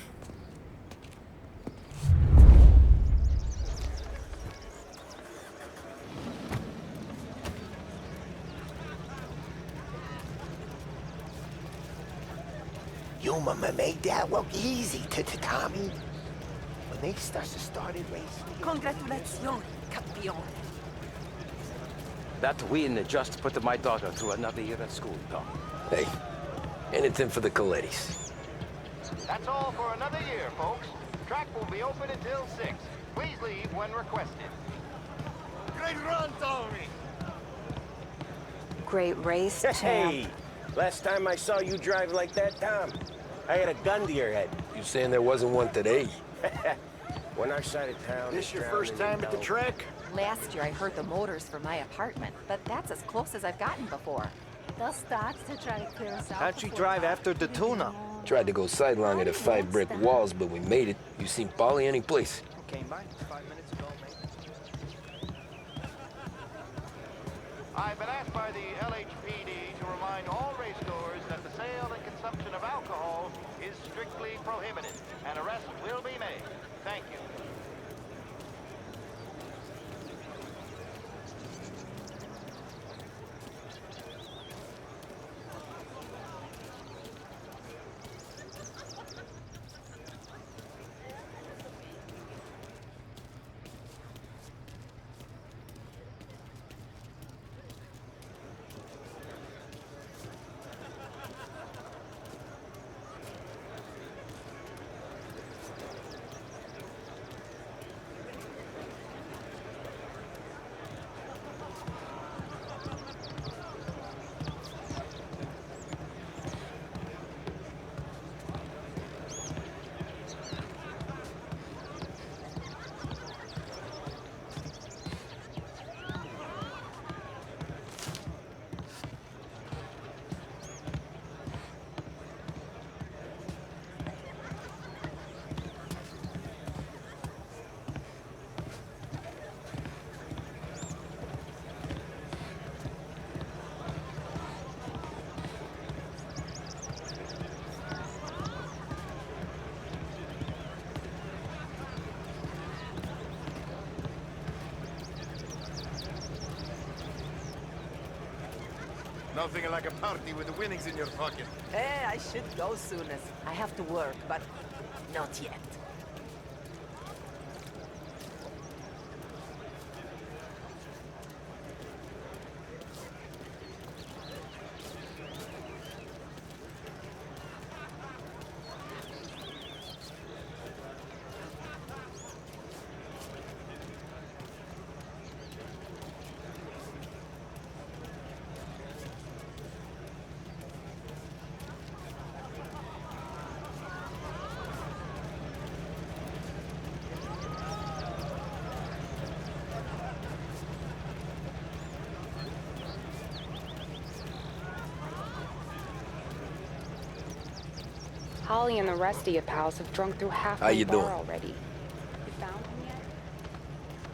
Speaker 16: You made that look easy to Tommy. When they started racing...
Speaker 11: Congratulations, campione.
Speaker 6: That win just put my daughter through another year at school, Tom.
Speaker 1: Hey, anything for the Colettis.
Speaker 20: That's all for another year, folks. Track will be open until 6. Please leave when requested.
Speaker 3: Great run, Tommy!
Speaker 21: Great race, champ.
Speaker 7: Hey! Last time I saw you drive like that, Tom, I had a gun to your head.
Speaker 1: You saying there wasn't one today?
Speaker 7: When our side of town...
Speaker 3: This your first time at the track?
Speaker 21: Last year I heard the motors from my apartment, but that's as close as I've gotten before.
Speaker 11: They'll start to try to clear us out.
Speaker 3: How'd you drive after the tuna?
Speaker 1: Tried to go sidelong at the 5 brick walls, but we made it. You seen Paulie any place?
Speaker 3: Came by 5 minutes ago, mate.
Speaker 20: I've been asked by the LHPD to remind all racegoers that the sale and consumption of alcohol is strictly prohibited, and arrests will be made. Thank you.
Speaker 3: Nothing like a party with the winnings in your pocket.
Speaker 11: Hey, I should go soonest. I have to work, but not yet.
Speaker 15: Holly and the rest of you pals have drunk through half
Speaker 1: How
Speaker 15: my
Speaker 1: you
Speaker 15: bar
Speaker 1: doing?
Speaker 15: already. You found him yet?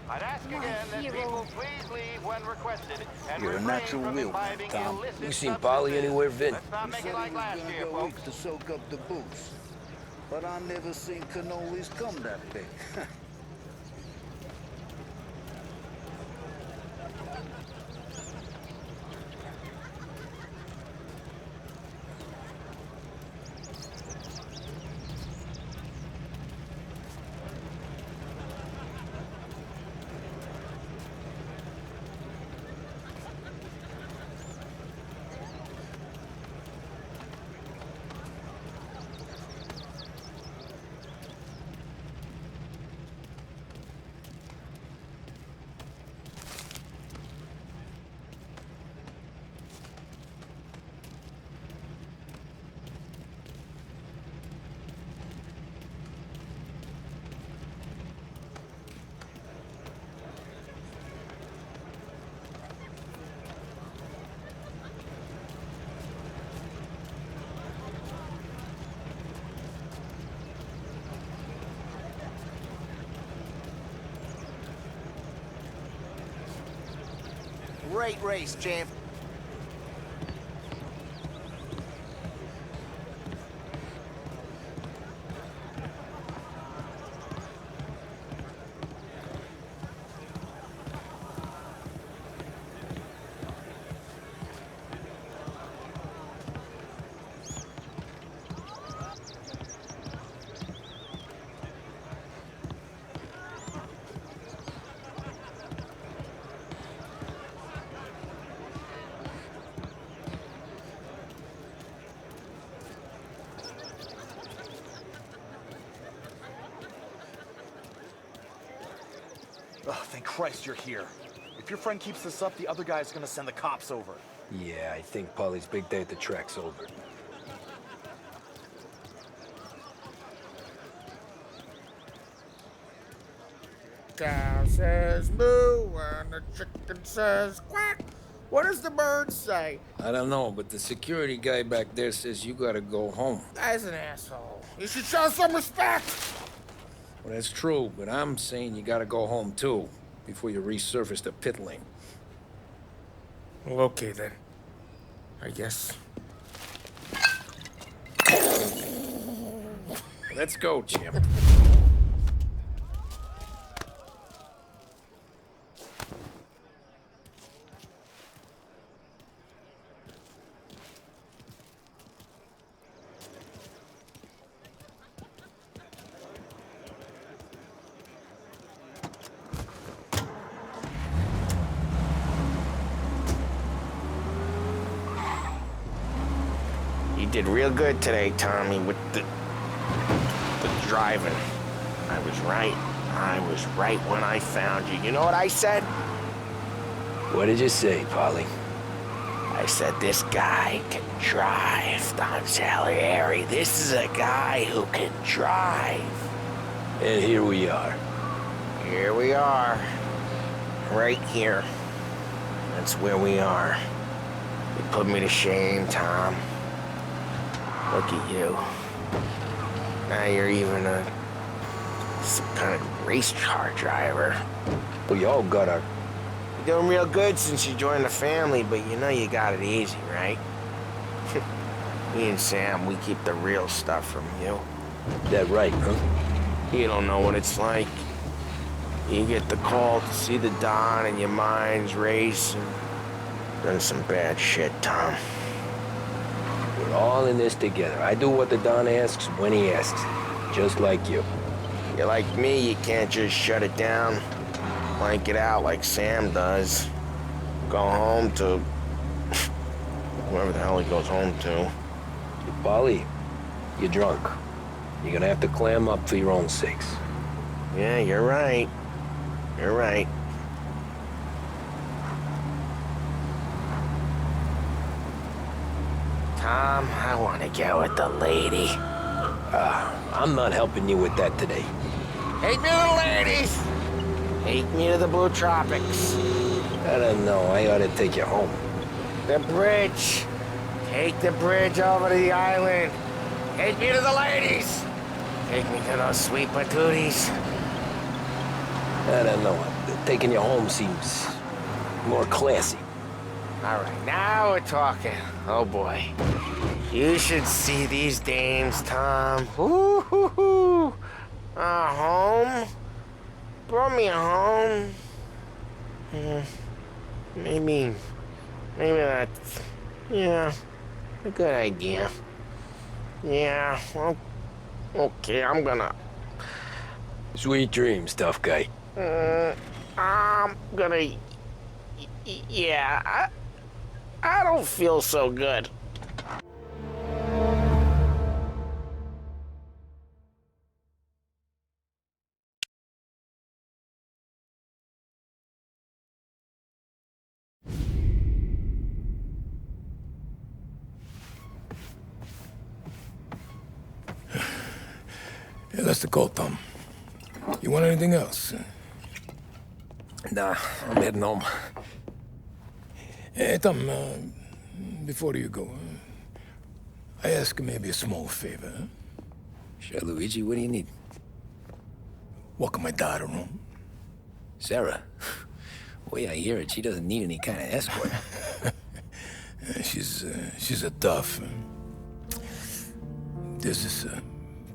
Speaker 20: I'd ask again that people please leave when requested and
Speaker 8: You're a
Speaker 20: refrain
Speaker 8: natural
Speaker 20: from
Speaker 8: wheel,
Speaker 20: imbibing
Speaker 8: Tom.
Speaker 20: illicit
Speaker 1: You seen
Speaker 20: substances.
Speaker 1: Paulie anywhere, Vin?
Speaker 20: Let's not make it like last year, folks.
Speaker 8: to soak up the booze. But I never seen cannolis come that big.
Speaker 3: Great race, champ.
Speaker 17: Oh, thank Christ you're here. If your friend keeps this up, the other guy's gonna send the cops over.
Speaker 1: Yeah, I think Polly's big day at the track's over.
Speaker 2: Cow says moo and the chicken says quack. What does the bird say?
Speaker 1: I don't know, but the security guy back there says you gotta go home.
Speaker 2: Guy's an asshole. You should show some respect.
Speaker 1: Well, that's true, but I'm saying you gotta go home too, before you resurface the pit lane.
Speaker 2: Well, okay then. I guess.
Speaker 1: Let's go, champ.
Speaker 7: You did real good today, Tommy, with the driving. I was right. I was right when I found you. You know what I said?
Speaker 1: What did you say, Polly?
Speaker 7: I said, this guy can drive, Don Salieri. This is a guy who can drive.
Speaker 1: And here we are.
Speaker 7: Here we are. Right here. That's where we are. You put me to shame, Tom. Look at you. Now you're even some kind of race car driver.
Speaker 1: We all got our...
Speaker 7: You're doing real good since you joined the family, but you know you got it easy, right? Me and Sam, we keep the real stuff from you.
Speaker 1: That right, huh?
Speaker 7: You don't know what it's like. You get the call to see the Don and your mind's race and done some bad shit, Tom.
Speaker 1: We're all in this together. I do what the Don asks when he asks. Just like you.
Speaker 7: You're like me, you can't just shut it down, blank it out like Sam does. Go home to whoever the hell he goes home to.
Speaker 1: Polly, you're drunk. You're gonna have to clam up for your own sakes.
Speaker 7: Yeah, you're right. You're right. Tom, I want to get with the lady.
Speaker 1: I'm not helping you with that today.
Speaker 7: Take me to the ladies! Take me to the Blue Tropics.
Speaker 1: I don't know. I ought to take you home.
Speaker 7: The bridge. Take the bridge over to the island. Take me to the ladies. Take me to those sweet patooties.
Speaker 1: I don't know. Taking you home seems more classy.
Speaker 7: All right, now we're talking. Oh boy. You should see these dames, Tom. Woo-hoo-hoo. Home? Brought me home. Maybe that's, yeah, a good idea. Yeah, well, okay, I'm gonna...
Speaker 1: Sweet dreams, tough guy.
Speaker 7: I'm gonna... Yeah, I don't feel so good.
Speaker 14: Yeah, that's the call, Tom. You want anything else?
Speaker 1: Nah, I'm heading home.
Speaker 14: Hey, Tom, before you go, I ask maybe a small favor. Huh?
Speaker 1: Sure, Luigi, what do you need?
Speaker 14: Walk my daughter home.
Speaker 1: Sarah? Way I hear it, she doesn't need any kind of escort.
Speaker 14: She's a tough. There's this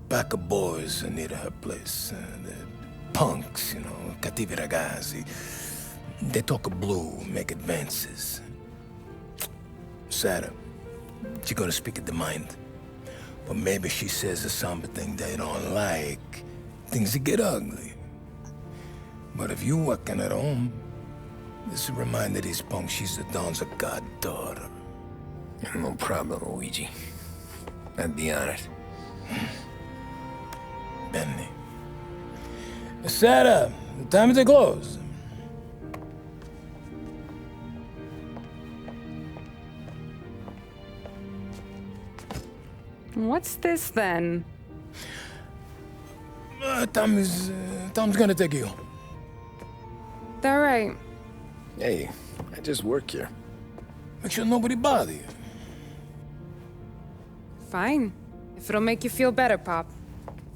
Speaker 14: pack of boys near her place. They're punks, you know, cattivi ragazzi. They talk blue, make advances. Sarah, she gonna speak at the mind. But maybe she says something they don't like. Things that get ugly. But if you working at home, this will remind these punks she's the Don's a goddaughter.
Speaker 1: No problem, Luigi. I'd be honored.
Speaker 14: Benny. Sarah, time to close.
Speaker 15: What's this then?
Speaker 14: Tom's gonna take you.
Speaker 15: All right.
Speaker 1: Hey, I just work here.
Speaker 14: Make sure nobody bother you.
Speaker 15: Fine. If it'll make you feel better, Pop.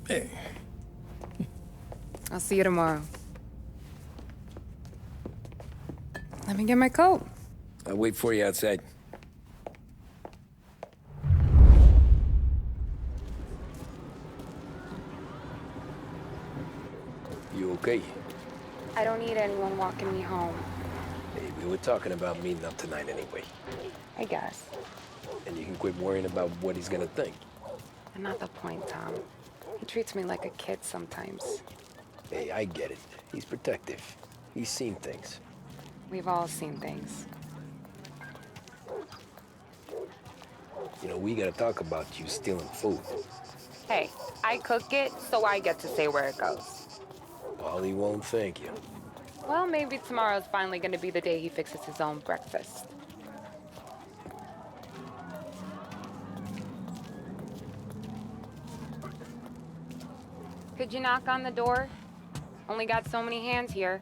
Speaker 14: Hey.
Speaker 15: I'll see you tomorrow. Let me get my coat.
Speaker 1: I'll wait for you outside. You okay?
Speaker 15: I don't need anyone walking me home.
Speaker 1: Hey, we were talking about meeting up tonight anyway.
Speaker 15: I guess.
Speaker 1: And you can quit worrying about what he's gonna think.
Speaker 15: And not the point, Tom. He treats me like a kid sometimes.
Speaker 1: Hey, I get it. He's protective. He's seen things.
Speaker 15: We've all seen things.
Speaker 1: You know, we gotta talk about you stealing food.
Speaker 15: Hey, I cook it, so I get to say where it goes.
Speaker 1: Paulie won't thank you.
Speaker 15: Well, maybe tomorrow's finally gonna be the day he fixes his own breakfast. Could you knock on the door? Only got so many hands here.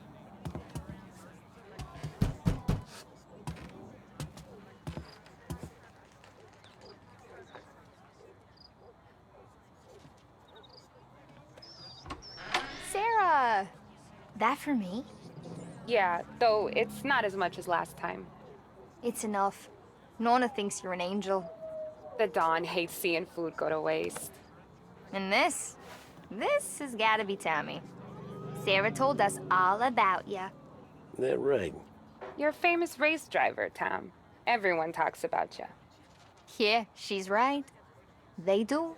Speaker 4: Sarah! That for me?
Speaker 15: Yeah, though it's not as much as last time.
Speaker 4: It's enough. Nona thinks you're an angel.
Speaker 15: The Don hates seeing food go to waste.
Speaker 4: And this has gotta be Tommy. Sarah told us all about ya.
Speaker 1: That right?
Speaker 15: You're a famous race driver, Tom. Everyone talks about you.
Speaker 4: Yeah, she's right. They do.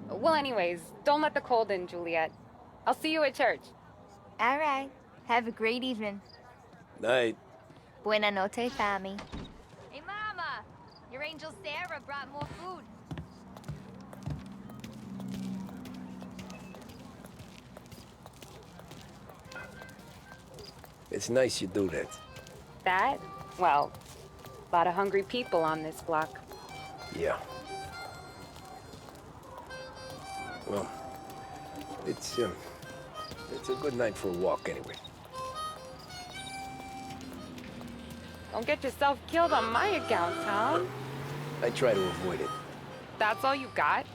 Speaker 15: Well, anyways, don't let the cold in, Juliet. I'll see you at church.
Speaker 4: All right. Have a great evening.
Speaker 1: Night.
Speaker 4: Buena noche, Tommy. Hey, Mama! Your angel Sarah brought more food.
Speaker 1: It's nice you do that.
Speaker 15: That? Well, a lot of hungry people on this block.
Speaker 1: Yeah. Well, it's a good night for a walk anyway.
Speaker 15: Don't get yourself killed on my account, Tom.
Speaker 1: I try to avoid it.
Speaker 15: That's all you got?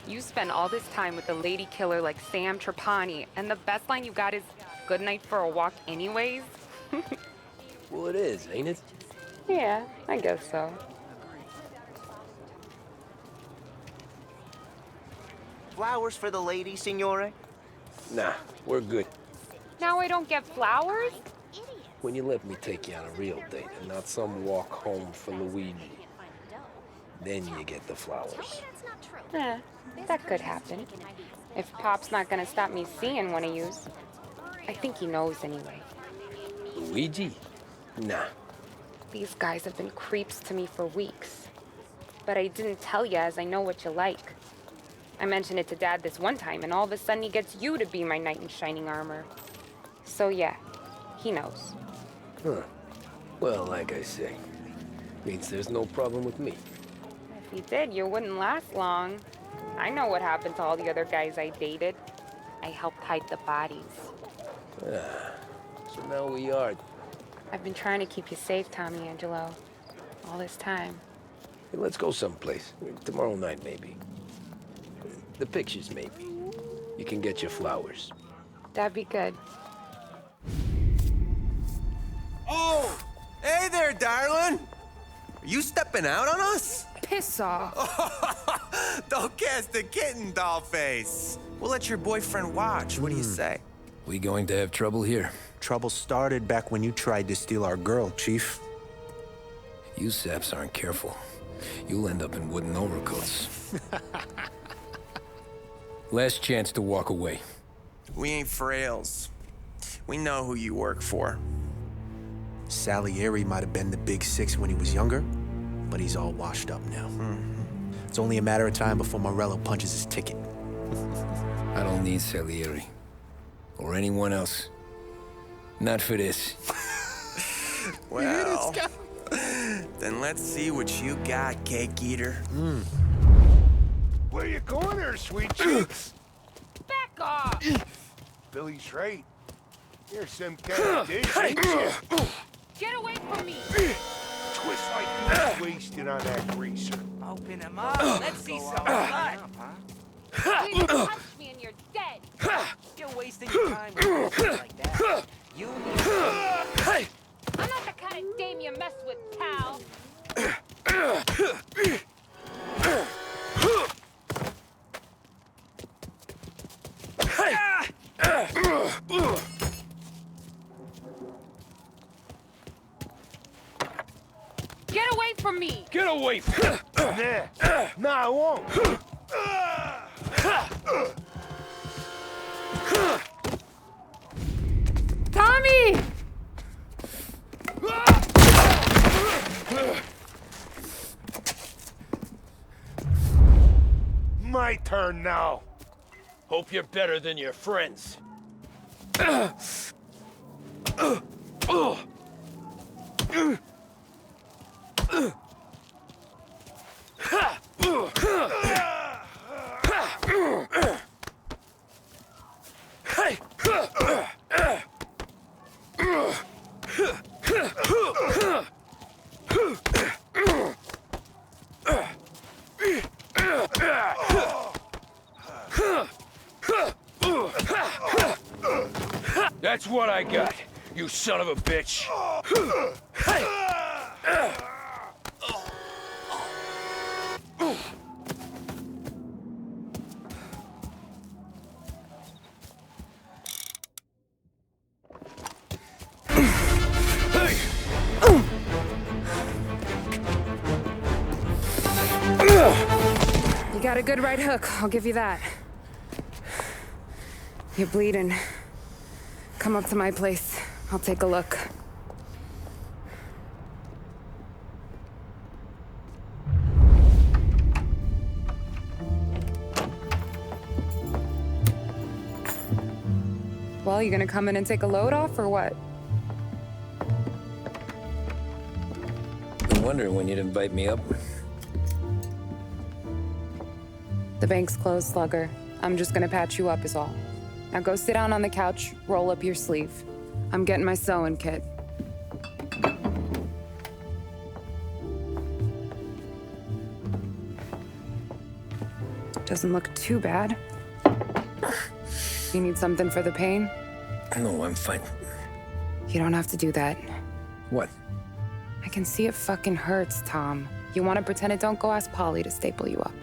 Speaker 15: You spend all this time with a lady killer like Sam Trapani, and the best line you got is, "Good night for a walk anyways"?
Speaker 1: Well, it is, ain't it?
Speaker 15: Yeah, I guess so.
Speaker 10: Flowers for the lady, signore?
Speaker 1: Nah, we're good.
Speaker 15: Now I don't get flowers?
Speaker 1: When you let me take you on a real date and not some walk home for Luigi, then you get the flowers.
Speaker 15: Eh, that could happen. If Pop's not gonna stop me seeing one of yous. I think he knows anyway.
Speaker 1: Luigi? Nah.
Speaker 15: These guys have been creeps to me for weeks. But I didn't tell you as I know what you like. I mentioned it to Dad this one time, and all of a sudden he gets you to be my knight in shining armor. So yeah, he knows.
Speaker 1: Huh. Well, like I say, means there's no problem with me.
Speaker 15: If he did, you wouldn't last long. I know what happened to all the other guys I dated. I helped hide the bodies.
Speaker 1: So now we are.
Speaker 15: I've been trying to keep you safe, Tommy Angelo. All this time.
Speaker 1: Hey, let's go someplace. Tomorrow night, maybe. The pictures, maybe. You can get your flowers.
Speaker 15: That'd be good.
Speaker 9: Oh! Hey there, darling! Are you stepping out on us?
Speaker 15: Piss off.
Speaker 9: Don't cast a kitten, dollface. We'll let your boyfriend watch. What do you say?
Speaker 1: We going to have trouble here?
Speaker 22: Trouble started back when you tried to steal our girl, Chief.
Speaker 1: You saps aren't careful. You'll end up in wooden overcoats. Last chance to walk away.
Speaker 9: We ain't frails. We know who you work for.
Speaker 22: Salieri might have been the big six when he was younger, but he's all washed up now. It's only a matter of time before Morello punches his ticket.
Speaker 1: I don't need Salieri. Or anyone else. Not for this.
Speaker 9: Well, then let's see what you got, cake eater.
Speaker 18: Where you going there, sweet cheeks?
Speaker 11: Back off!
Speaker 18: Billy's right. You're some kind of dish, ain't you?
Speaker 11: Get away from me!
Speaker 18: Twist like you wasted on that greaser.
Speaker 10: Open him up. Let's see some blood.
Speaker 11: Please touch me and you're dead!
Speaker 10: You're wasting your time with shit like that. You need to...
Speaker 11: I'm not the kind of dame you mess with, pal! Get away from me!
Speaker 18: Get away from me! Nah, I won't.
Speaker 15: Tommy!
Speaker 18: My turn now.
Speaker 1: Hope you're better than your friends. That's what I got, you son of a bitch.
Speaker 15: You got a good right hook, I'll give you that. You're bleeding. Come up to my place. I'll take a look. Well, you gonna come in and take a load off, or what?
Speaker 1: Been wondering when you'd invite me up.
Speaker 15: The bank's closed, Slugger. I'm just gonna patch you up is all. Now go sit down on the couch, roll up your sleeve. I'm getting my sewing kit. Doesn't look too bad. You need something for the pain?
Speaker 1: No, I'm fine.
Speaker 15: You don't have to do that.
Speaker 1: What?
Speaker 15: I can see it fucking hurts, Tom. You want to pretend it don't go ask Polly to staple you up.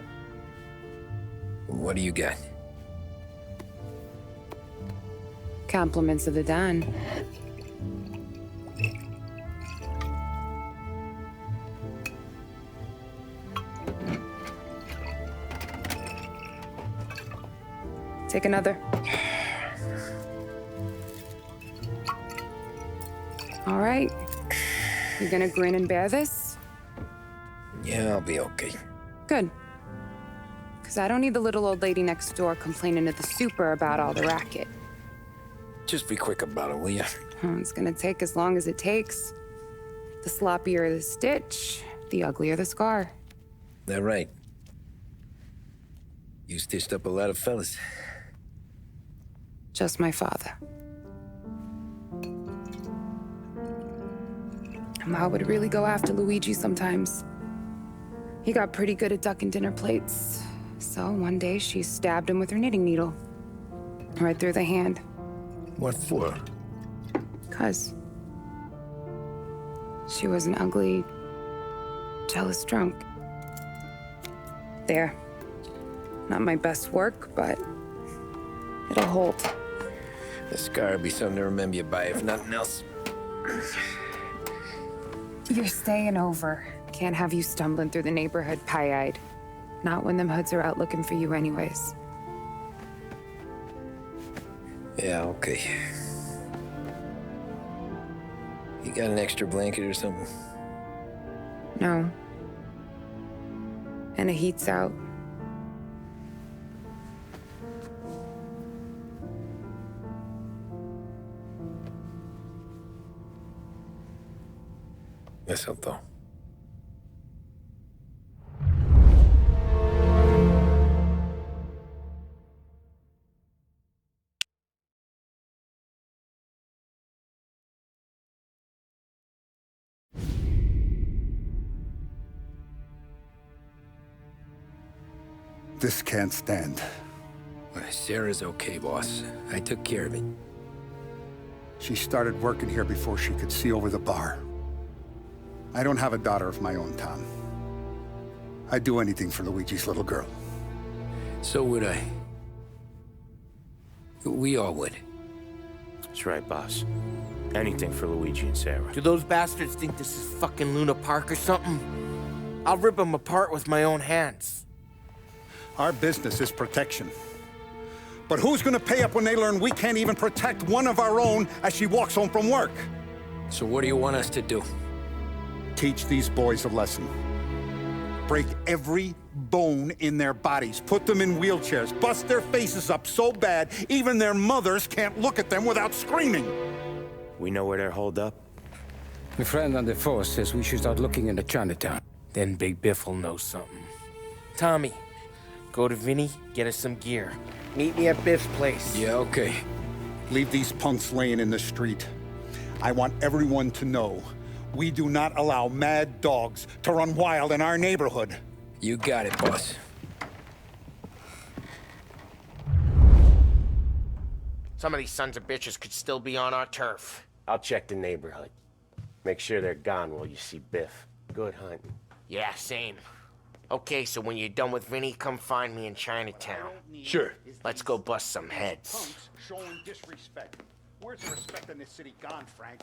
Speaker 1: What do you got?
Speaker 15: Compliments of the Don. Take another. All right. You gonna grin and bear this?
Speaker 1: Yeah, I'll be okay.
Speaker 15: Good. Because I don't need the little old lady next door complaining to the super about all the racket.
Speaker 1: Just be quick about it, will ya?
Speaker 15: It's gonna take as long as it takes. The sloppier the stitch, the uglier the scar.
Speaker 1: That right. You stitched up a lot of fellas.
Speaker 15: Just my father. Ma would really go after Luigi sometimes. He got pretty good at ducking dinner plates. So one day she stabbed him with her knitting needle. Right through the hand.
Speaker 8: What for?
Speaker 15: 'Cause she was an ugly, jealous drunk. There. Not my best work, but it'll hold.
Speaker 1: This scar will be something to remember you by, if nothing else.
Speaker 15: You're staying over. Can't have you stumbling through the neighborhood pie-eyed. Not when them hoods are out looking for you anyways.
Speaker 1: Yeah, okay. You got an extra blanket or something?
Speaker 15: No. And the heat's out.
Speaker 1: Eso todo.
Speaker 5: This can't stand.
Speaker 1: Sarah's okay, boss. I took care of it.
Speaker 5: She started working here before she could see over the bar. I don't have a daughter of my own, Tom. I'd do anything for Luigi's little girl.
Speaker 1: So would I. We all would.
Speaker 2: That's right, boss. Anything for Luigi and Sarah. Do those bastards think this is fucking Luna Park or something? I'll rip them apart with my own hands.
Speaker 5: Our business is protection. But who's gonna pay up when they learn we can't even protect one of our own as she walks home from work?
Speaker 1: So what do you want us to do?
Speaker 5: Teach these boys a lesson. Break every bone in their bodies. Put them in wheelchairs. Bust their faces up so bad, even their mothers can't look at them without screaming.
Speaker 2: We know where they're holed up?
Speaker 6: My friend on the force says we should start looking into Chinatown.
Speaker 2: Then Big Biff will know something. Tommy, go to Vinny, get us some gear. Meet me at Biff's place.
Speaker 1: Yeah, okay.
Speaker 5: Leave these punks laying in the street. I want everyone to know we do not allow mad dogs to run wild in our neighborhood.
Speaker 1: You got it, boss.
Speaker 2: Some of these sons of bitches could still be on our turf.
Speaker 7: I'll check the neighborhood. Make sure they're gone while you see Biff. Good hunting.
Speaker 2: Yeah, same. Okay, so when you're done with Vinny, come find me in Chinatown.
Speaker 1: Sure.
Speaker 2: Let's go bust some heads.
Speaker 5: Punks showing disrespect. Where's the respect in this city gone, Frank?